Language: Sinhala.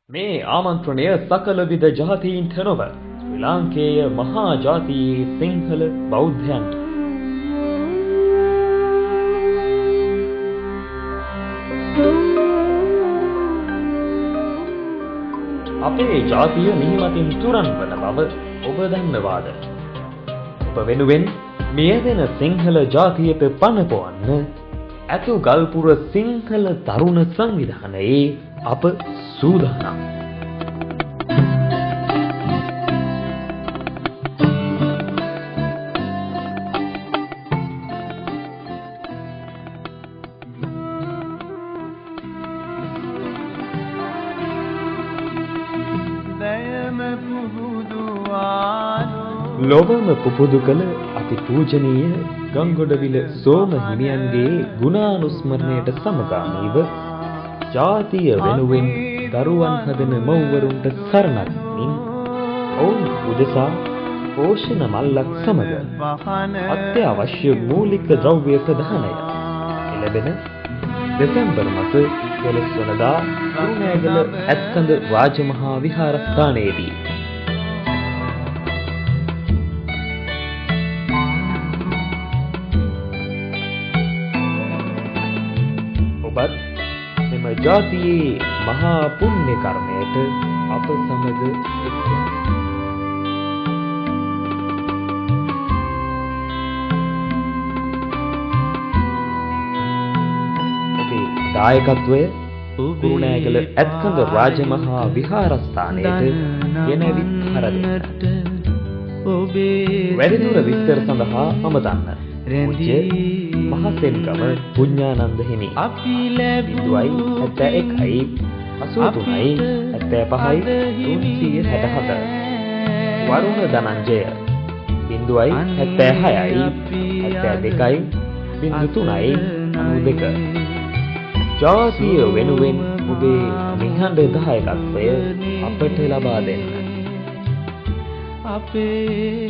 මේ ආමන්ත්‍රණය සකල විද ජාතීන්ට නොව ශ්‍රී ලාංකේය මහා ජාතියේ සිංහල බෞද්ධයන්ට. අපේ ජාතිය නිහිමතින් තුරන් වන බව ඔබ දන්නවාද? ඔබ වෙනුවෙන් මියදෙන සිංහල ජාතියට පණ පොවන්න ඇතු ගල්පුර සිංහල තරුණ සංවිධානයේ අප සූදානම්. ලොවම පුබුදු කළ අති පූජනීය ගංගොඩවිල සෝම හිමියන්ගේ ගුණානුස්මරණයට සමගාමීව ජාතිය වෙනුවෙන් දරුවන් හදන මව්වරුන්ට සරණක් දෙමින් ඔවුන් උදෙසා පෝෂණ මල්ලක් සමග අත්‍යවශ්‍ය මූලික ද්‍රව්‍ය ප්‍රදානය ලැබෙන දෙසැම්බර් මාස 12 වනදා කුරුණෑගල ඇත්කඳ රාජමහා විහාරස්ථානයේදී ඔබත් එම ජාතියේ මහා පුණ්‍ය කර්මයට අප සමග එක්වන්න. ඔබේ දායකත්වය කුරුණෑගල ඇත්කඳ රාජමහා විහාරස්ථානයට ගෙනවිත් හරදෙන්නට. වැඩිදුර විස්තර සඳහා අමතන්න. පූජ්‍ය මහසෙන්ගම පුඤ්ඤානන්ද හිමි 071 83 75 364 වරුණ ධනංජය 076 72 03 92 ජාතිය වෙනුවෙන් ඔබේ නිහඬ දායකත්වය අපට ලබා දෙන්න. අපේ